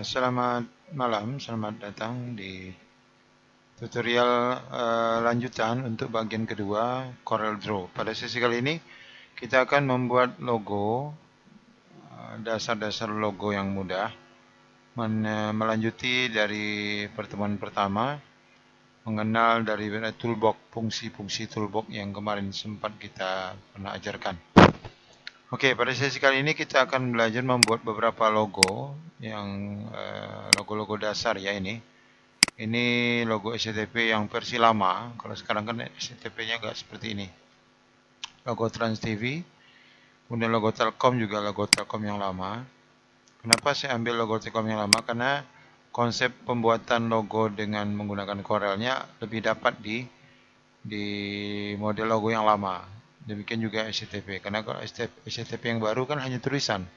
Selamat malam, selamat datang di tutorial lanjutan untuk bagian kedua Corel Draw. Pada sesi kali ini kita akan membuat logo, dasar-dasar logo yang mudah, melanjuti dari pertemuan pertama, mengenal dari toolbox, fungsi-fungsi toolbox yang kemarin sempat kita pernah ajarkan. Oke, pada sesi kali ini kita akan belajar membuat beberapa logo yang logo-logo dasar ya ini. Ini logo SCTP yang versi lama. Kalau sekarang kan SCTP-nya enggak seperti ini. Logo Trans TV, kemudian logo Telkom juga logo Telkom yang lama. Kenapa saya ambil logo Telkom yang lama? Karena konsep pembuatan logo dengan menggunakan Corel-nya lebih dapat di model logo yang lama. Demikian juga SCTP, karena kalau SCTP yang baru kan hanya tulisan,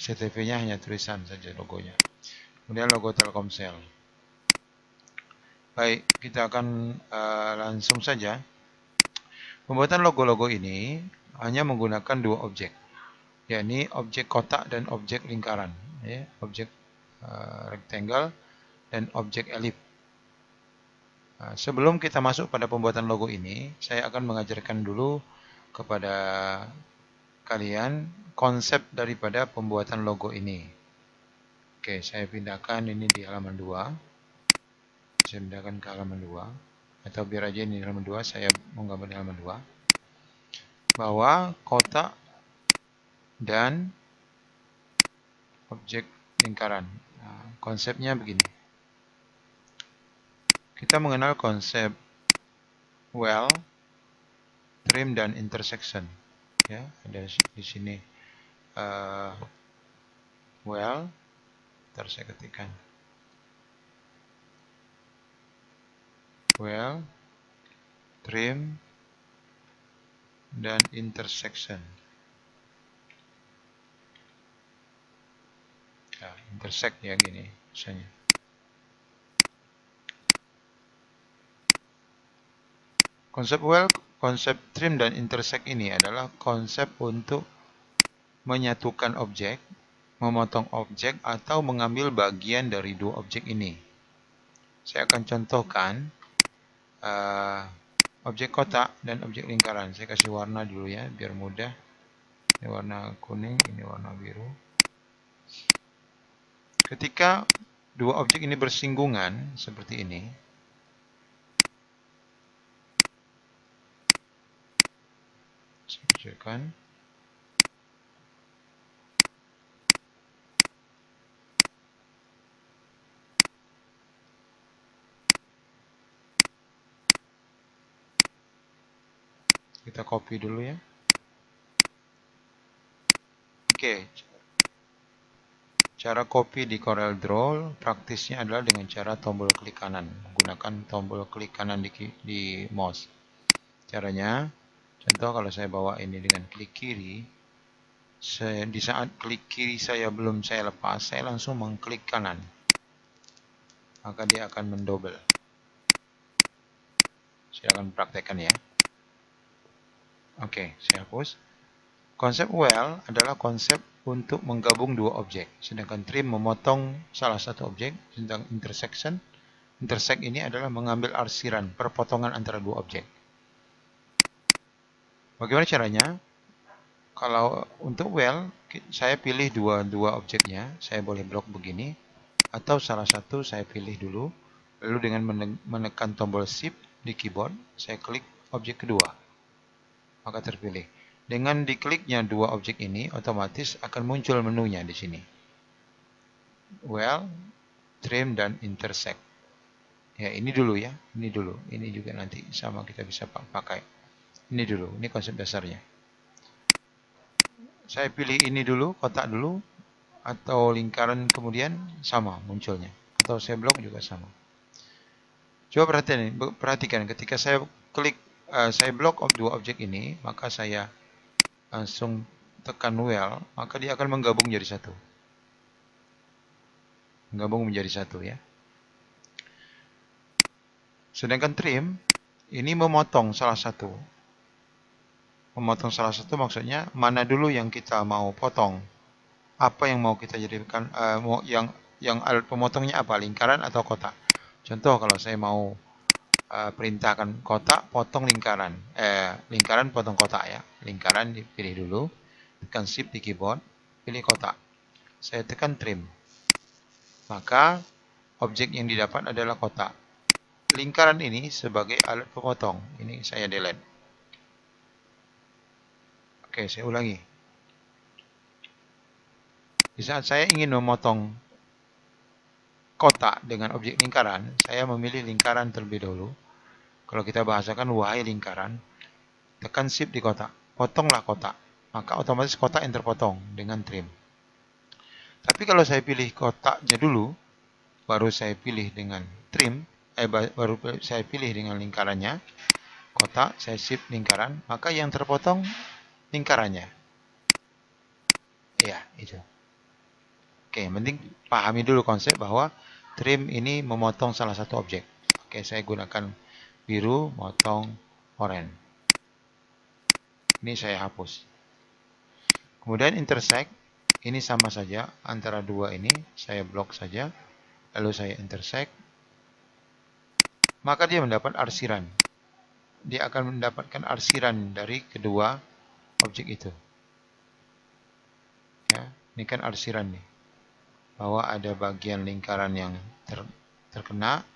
SCTP-nya hanya tulisan saja logonya. Kemudian logo Telkomsel. Baik, kita akan langsung saja. Pembuatan logo-logo ini hanya menggunakan dua objek, yakni objek kotak dan objek lingkaran, ya, objek rectangle dan objek elip. Sebelum kita masuk pada pembuatan logo ini, saya akan mengajarkan dulu kepada kalian konsep daripada pembuatan logo ini. Oke, saya pindahkan ini di halaman 2. Saya pindahkan ke halaman 2. Atau biar aja ini di halaman 2, saya menggambar di halaman 2. Bahwa kotak dan objek lingkaran. Konsepnya begini. Kita mengenal konsep well, trim, dan intersection. Ya, ada di sini well, ntar saya ketikkan well, trim, dan intersection. Ya, intersect ya gini misalnya. Konsep well, konsep trim, dan intersect ini adalah konsep untuk menyatukan objek, memotong objek, atau mengambil bagian dari dua objek ini. Saya akan contohkan objek kotak dan objek lingkaran. Saya kasih warna dulu ya, biar mudah. Ini warna kuning, ini warna biru. Ketika dua objek ini bersinggungan seperti ini, saya kecilkan. Kita copy dulu ya. Oke. Cara copy di Corel Draw praktisnya adalah dengan cara tombol klik kanan, menggunakan tombol klik kanan di mouse. Caranya, contoh kalau saya bawa ini dengan klik kiri, di saat klik kiri saya belum saya lepas, saya langsung mengklik kanan, maka dia akan mendouble. Saya akan praktekkan ya. Oke, saya hapus. Konsep well adalah konsep untuk menggabung dua objek, sedangkan trim memotong salah satu objek, sedangkan intersect ini adalah mengambil arsiran, perpotongan antara dua objek. Bagaimana caranya? Kalau untuk well, saya pilih dua objeknya, saya boleh blok begini, atau salah satu saya pilih dulu, lalu dengan menekan tombol shift di keyboard, saya klik objek kedua, maka terpilih. Dengan dikliknya dua objek ini, otomatis akan muncul menunya di sini. Well, trim, dan intersect. Ya, ini dulu ya, ini dulu. Ini juga nanti sama kita bisa pakai. Ini dulu, ini konsep dasarnya. Saya pilih ini dulu, kotak dulu, atau lingkaran kemudian sama munculnya. Atau saya blok juga sama. Coba perhatikan ketika saya klik, saya blok dua objek ini, maka saya langsung tekan well, maka dia akan menggabung jadi satu. Menggabung menjadi satu ya. Sedangkan trim, ini memotong salah satu. Memotong salah satu maksudnya mana dulu yang kita mau potong. Apa yang mau kita jadikan, yang yang alat pemotongnya apa, lingkaran atau kotak. Contoh kalau saya mau perintahkan kotak potong lingkaran, lingkaran potong kotak ya. Lingkaran dipilih dulu, tekan shift di keyboard, pilih kotak. Saya tekan trim. Maka objek yang didapat adalah kotak. Lingkaran ini sebagai alat pemotong. Ini saya delete. Oke, saya ulangi. Di saat saya ingin memotong kotak dengan objek lingkaran, saya memilih lingkaran terlebih dahulu. Kalau kita bahasakan wahai lingkaran, tekan shift di kotak, potonglah kotak. Maka otomatis kotak yang terpotong dengan trim. Tapi kalau saya pilih kotaknya dulu, baru saya pilih dengan trim, baru saya pilih dengan lingkarannya, kotak, saya shift lingkaran, maka yang terpotong lingkarannya. Ya, itu. Oke, yang penting pahami dulu konsep bahwa trim ini memotong salah satu objek. Oke, saya gunakan biru, motong oranye. Ini saya hapus. Kemudian intersect, ini sama saja antara dua ini, saya blok saja. Lalu saya intersect. Maka dia mendapat arsiran. Dia akan mendapatkan arsiran dari kedua objek itu. Ya, ini kan arsiran nih. Bahwa ada bagian lingkaran yang terkena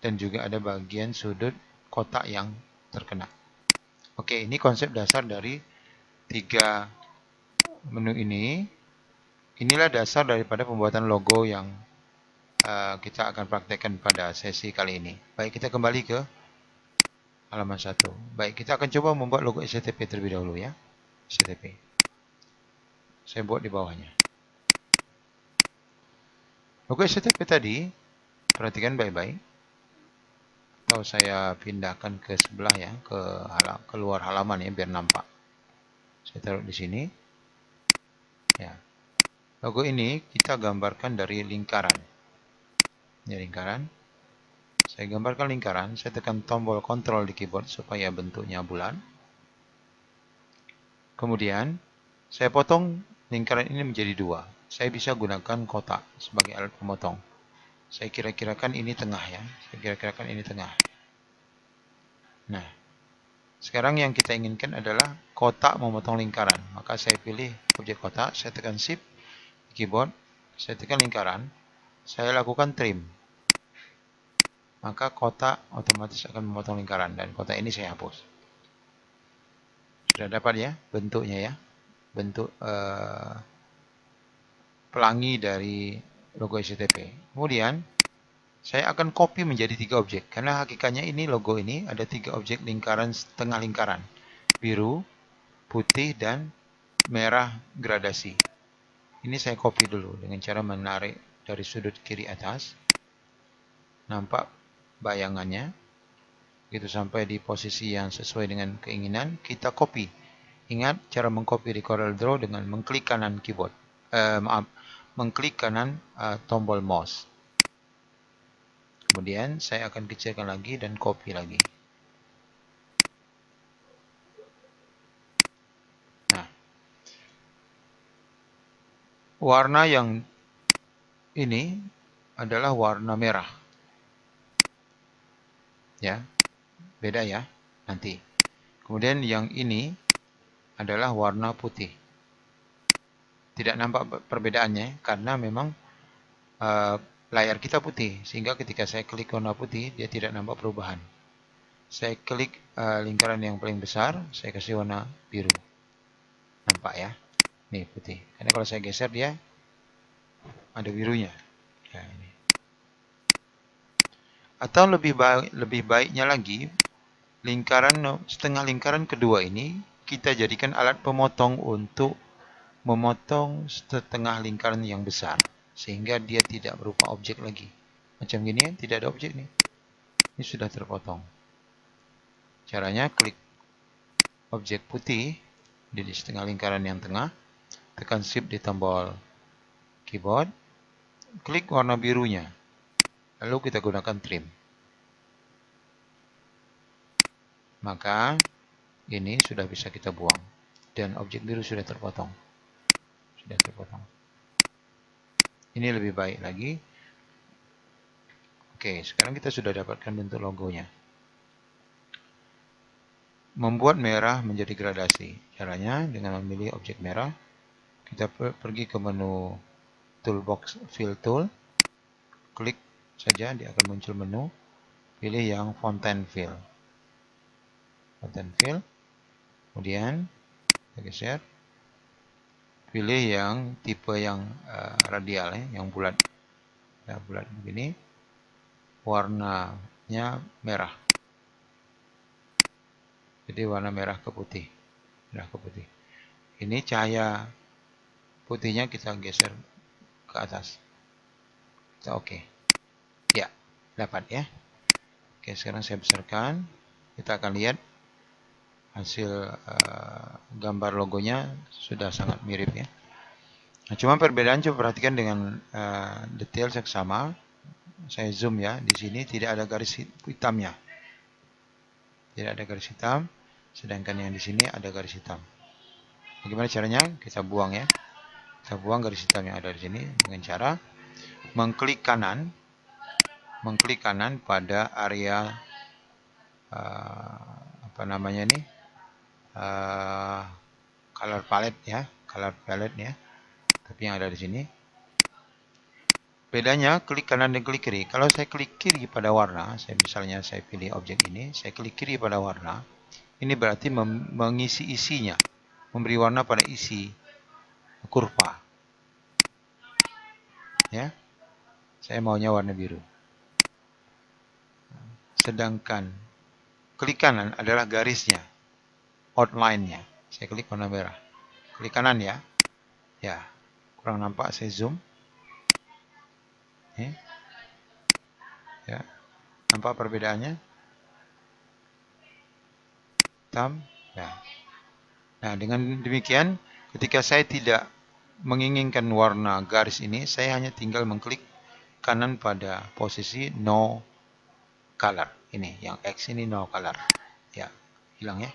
dan juga ada bagian sudut kotak yang terkena. Oke, ini konsep dasar dari 3 menu ini. Inilah dasar daripada pembuatan logo yang kita akan praktekkan pada sesi kali ini. Baik, kita kembali ke halaman 1. Baik, kita akan coba membuat logo SCTP terlebih dahulu ya. SCTP. Saya buat di bawahnya. Logo SCTP tadi, perhatikan baik-baik. Atau saya pindahkan ke sebelah ya, ke luar halaman ya, biar nampak. Saya taruh di sini. Ya. Logo ini kita gambarkan dari lingkaran. Ini lingkaran. Saya gambarkan lingkaran, saya tekan tombol kontrol di keyboard supaya bentuknya bulat. Kemudian, saya potong lingkaran ini menjadi 2. Saya bisa gunakan kotak sebagai alat pemotong. Saya kira-kirakan ini tengah ya. Saya kira-kirakan ini tengah. Nah, sekarang yang kita inginkan adalah kotak memotong lingkaran. Maka saya pilih objek kotak, saya tekan shift di keyboard, saya tekan lingkaran, saya lakukan trim. Maka kotak otomatis akan memotong lingkaran dan kotak ini saya hapus. Sudah dapat ya bentuknya ya. Bentuk pelangi dari logo SCTP. Kemudian saya akan copy menjadi 3 objek. Karena hakikatnya ini logo ini ada 3 objek lingkaran setengah lingkaran. Biru, putih, dan merah gradasi. Ini saya copy dulu dengan cara menarik dari sudut kiri atas. Nampak bayangannya. Gitu sampai di posisi yang sesuai dengan keinginan. Kita copy. Ingat cara mengcopy di Corel Draw dengan mengklik kanan keyboard. Mengklik kanan tombol mouse. Kemudian saya akan kecilkan lagi dan copy lagi. Nah, warna yang ini adalah warna merah. Ya, beda ya nanti. Kemudian yang ini adalah warna putih. Tidak nampak perbedaannya karena memang layar kita putih, sehingga ketika saya klik warna putih, dia tidak nampak perubahan. Saya klik lingkaran yang paling besar, saya kasih warna biru. Nampak ya? Nih putih. Karena kalau saya geser dia ada birunya. Ya, ini. Atau lebih baiknya lagi, setengah lingkaran kedua ini kita jadikan alat pemotong untuk memotong setengah lingkaran yang besar. Sehingga dia tidak berupa objek lagi. Macam gini ya, tidak ada objek nih. Ini sudah terpotong. Caranya klik objek putih di setengah lingkaran yang tengah. Tekan shift di tombol keyboard. Klik warna birunya. Lalu kita gunakan trim. Maka ini sudah bisa kita buang. Dan objek biru sudah terpotong. Ini lebih baik lagi. Oke, sekarang kita sudah dapatkan bentuk logonya. Membuat merah menjadi gradasi. Caranya dengan memilih objek merah, kita pergi ke menu toolbox fill tool, klik saja, dia akan muncul menu, pilih yang fontaine fill. Fontaine fill, kemudian kita geser, pilih yang tipe yang radial, yang bulat. Nah, bulat begini, warnanya merah. Jadi warna merah ke putih. Merah ke putih. Ini cahaya putihnya kita geser ke atas. Kita oke. Ya, dapat ya. Oke, sekarang saya besarkan. Kita akan lihat hasil gambar logonya sudah sangat mirip ya. Nah, cuma perbedaan coba perhatikan dengan detail seksama. Saya zoom ya. Di sini tidak ada garis hitamnya. Tidak ada garis hitam. Sedangkan yang di sini ada garis hitam. Bagaimana caranya? Kita buang ya. Kita buang garis hitam yang ada di sini dengan cara mengklik kanan pada area apa namanya ini color palette ya, tapi yang ada di sini. Bedanya klik kanan dan klik kiri. Kalau saya klik kiri pada warna, misalnya saya pilih objek ini, saya klik kiri pada warna, ini berarti mengisi isinya, memberi warna pada isi kurva. Ya, saya maunya warna biru. Sedangkan klik kanan adalah garisnya, outline-nya. Saya klik warna merah. Klik kanan ya. Ya, kurang nampak, saya zoom. Ya, nampak perbedaannya? Hitam. Ya. Nah, dengan demikian, ketika saya tidak menginginkan warna garis ini, saya hanya tinggal mengklik kanan pada posisi no color. Ini, yang X ini no color. Ya, hilang ya.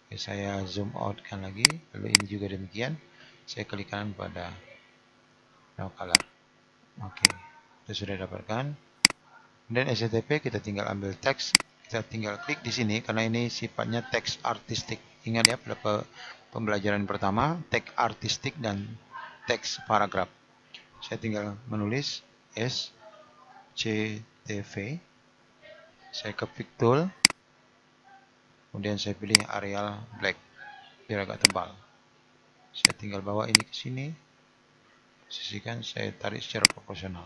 Oke, saya zoom out kan lagi. Lalu ini juga demikian. Saya klik kanan pada no color. Oke, kita sudah dapatkan. Dan SCTP kita tinggal ambil teks. Kita tinggal klik di sini karena ini sifatnya teks artistik. Ingat ya, pada pembelajaran pertama, teks artistik dan teks paragraf. Saya tinggal menulis SCTV. Saya ke pick tool. Kemudian saya pilih Arial Black biar agak tebal. Saya tinggal bawa ini ke sini. Posisikan, saya tarik secara proporsional.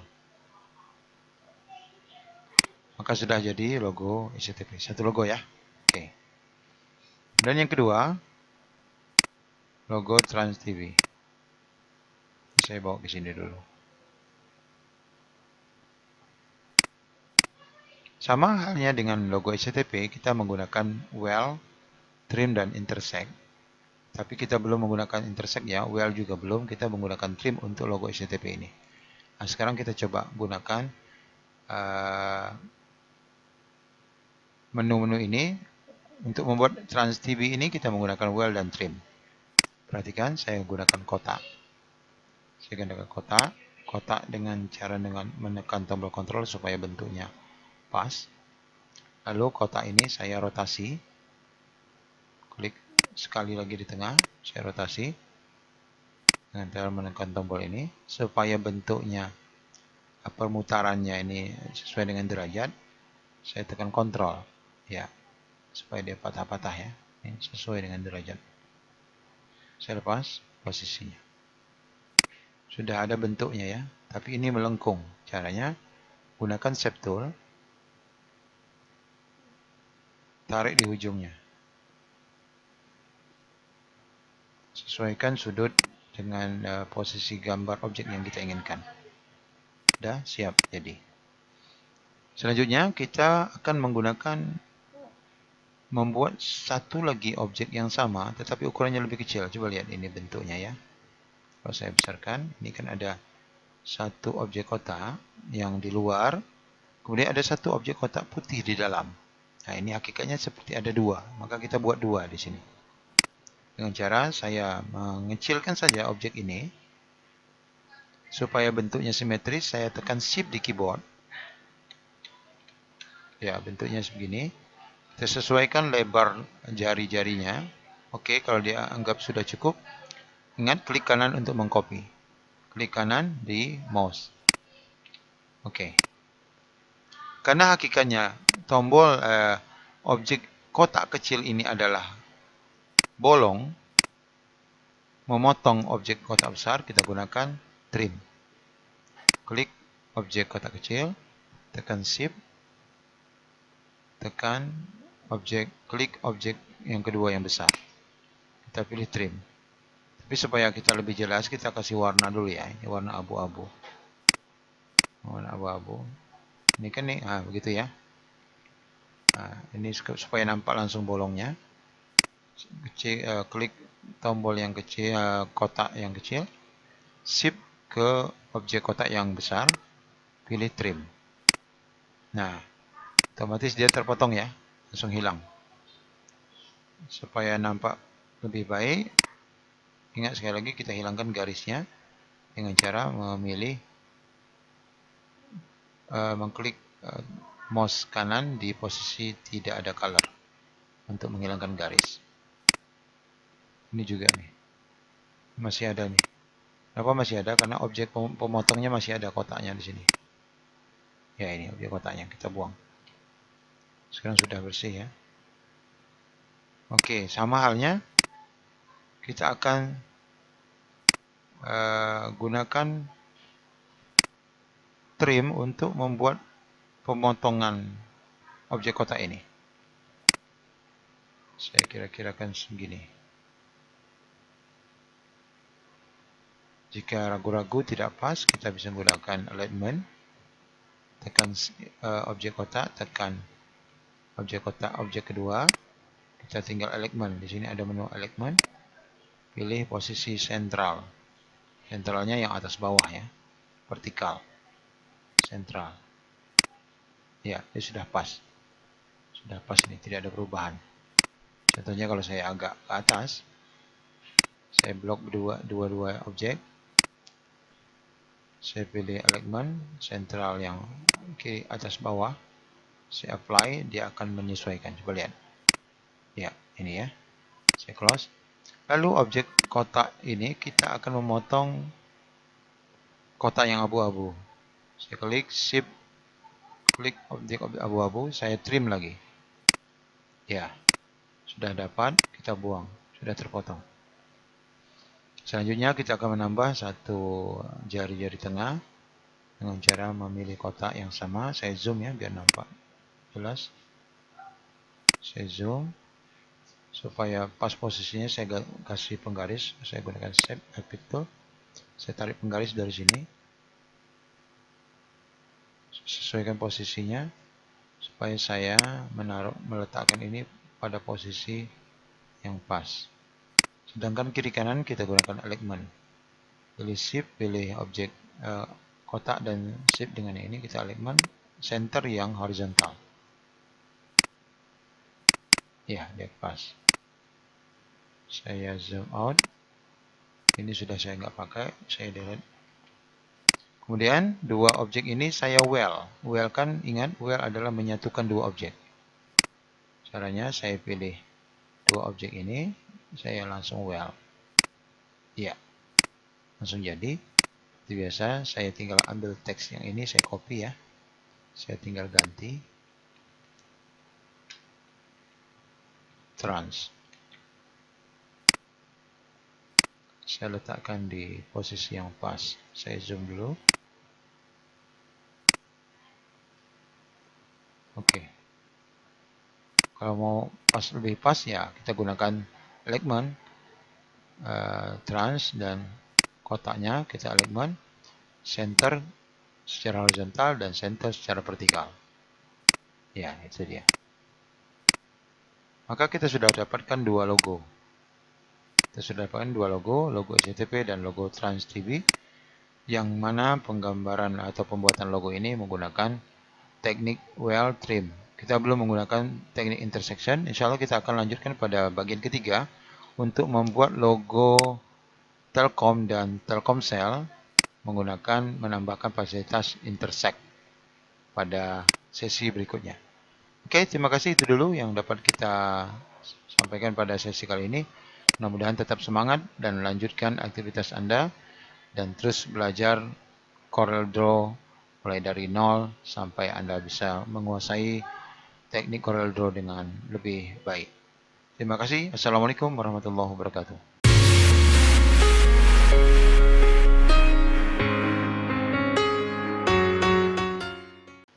Maka sudah jadi logo SCTV. Satu logo ya. Oke. Dan yang kedua, logo Trans TV. Saya bawa ke sini dulu. Sama halnya dengan logo SCTV, kita menggunakan well, trim, dan intersect. Tapi kita belum menggunakan intersect ya, well juga belum. Kita menggunakan trim untuk logo SCTV ini. Nah, sekarang kita coba gunakan menu-menu ini. Untuk membuat Trans TV ini kita menggunakan well dan trim. Perhatikan, saya gunakan kotak. Saya gunakan kotak dengan cara menekan tombol kontrol supaya bentuknya pas. Lalu kotak ini saya rotasi. Klik sekali lagi di tengah, saya rotasi dengan cara menekan tombol ini supaya bentuknya, permutarannya ini sesuai dengan derajat. Saya tekan kontrol ya, supaya dia patah-patah ya. Ini sesuai dengan derajat. Saya lepas posisinya. Sudah ada bentuknya ya, tapi ini melengkung. Caranya gunakan shape tool, tarik di ujungnya. Sesuaikan sudut dengan posisi gambar objek yang kita inginkan. Sudah siap jadi. Selanjutnya kita akan membuat satu lagi objek yang sama tetapi ukurannya lebih kecil. Coba lihat ini bentuknya ya. Kalau saya besarkan, ini kan ada satu objek kotak yang di luar, kemudian ada satu objek kotak putih di dalam. Nah, ini hakikatnya seperti ada dua, maka kita buat dua di sini. Dengan cara saya mengecilkan saja objek ini supaya bentuknya simetris. Saya tekan Shift di keyboard. Ya, bentuknya sebegini. Kita sesuaikan lebar jari-jarinya. Oke, kalau dia anggap sudah cukup, ingat klik kanan untuk mengcopy. Klik kanan di mouse. Oke. Karena hakikatnya tombol objek kotak kecil ini adalah bolong, memotong objek kotak besar, kita gunakan trim. Klik objek kotak kecil, tekan shift, tekan objek, klik objek yang kedua yang besar. Kita pilih trim. Tapi supaya kita lebih jelas, kita kasih warna dulu ya. Ini warna abu-abu. Warna abu-abu. Ini kan nih, begitu ya. Nah, ini supaya nampak langsung bolongnya. Klik tombol yang kecil, kotak yang kecil. Shift ke objek kotak yang besar. Pilih trim. Nah, otomatis dia terpotong ya. Langsung hilang. Supaya nampak lebih baik, ingat sekali lagi kita hilangkan garisnya dengan cara memilih mengklik mouse kanan di posisi tidak ada color untuk menghilangkan garis. Ini juga nih masih ada nih. Kenapa masih ada? Karena objek pemotongnya masih ada kotaknya di sini. Ya, ini objek kotaknya kita buang. Sekarang sudah bersih ya. Oke, sama halnya kita akan gunakan trim untuk membuat pemotongan objek kotak ini. Saya kira-kirakan segini. Jika ragu-ragu tidak pas, kita bisa menggunakan alignment. Tekan objek kotak, tekan objek kotak, objek kedua. Kita tinggal alignment. Di sini ada menu alignment. Pilih posisi sentral. Sentralnya yang atas bawah ya. Vertikal. Sentral. Ya, ini sudah pas. Sudah pas ini, tidak ada perubahan. Contohnya kalau saya agak ke atas, saya blok dua objek. Saya pilih alignment, sentral yang kiri atas bawah. Saya apply, dia akan menyesuaikan. Coba lihat. Ya, ini ya. Saya close. Lalu objek kotak ini kita akan memotong kotak yang abu-abu. Saya klik shift, klik objek abu-abu, saya trim lagi. Ya, sudah dapat, kita buang, sudah terpotong. Selanjutnya kita akan menambah satu jari-jari tengah dengan cara memilih kotak yang sama. Saya zoom ya biar nampak jelas. Saya zoom supaya pas posisinya. Saya kasih penggaris. Saya gunakan shape effect tool. Saya tarik penggaris dari sini. Sesuaikan posisinya supaya saya meletakkan ini pada posisi yang pas. Sedangkan kiri kanan kita gunakan alignment. Pilih shift, pilih objek kotak dan shift dengan ini kita alignment center yang horizontal. Ya, dia pas. Saya zoom out. Ini sudah saya nggak pakai, saya delete. Kemudian dua objek ini saya weld. Weld kan ingat, weld adalah menyatukan dua objek. Caranya saya pilih dua objek ini, saya langsung weld. Ya, langsung jadi. Seperti biasa, saya tinggal ambil teks yang ini, saya copy ya. Saya tinggal ganti trans. Saya letakkan di posisi yang pas. Saya zoom dulu. Oke. Kalau mau lebih pas ya kita gunakan alignment, trans dan kotaknya kita alignment, center secara horizontal dan center secara vertikal. Ya, itu dia. Maka kita sudah dapatkan dua logo. Kita sudah dapatkan dua logo SCTP dan logo Trans TV, yang mana penggambaran atau pembuatan logo ini menggunakan teknik weld trim. Kita belum menggunakan teknik intersection. Insya Allah kita akan lanjutkan pada bagian ketiga untuk membuat logo Telkom dan Telkomsel menambahkan fasilitas intersect pada sesi berikutnya. Oke, terima kasih, itu dulu yang dapat kita sampaikan pada sesi kali ini. Mudah-mudahan tetap semangat dan lanjutkan aktivitas Anda dan terus belajar Corel Draw mulai dari nol sampai Anda bisa menguasai teknik Corel Draw dengan lebih baik. Terima kasih. Assalamualaikum warahmatullahi wabarakatuh.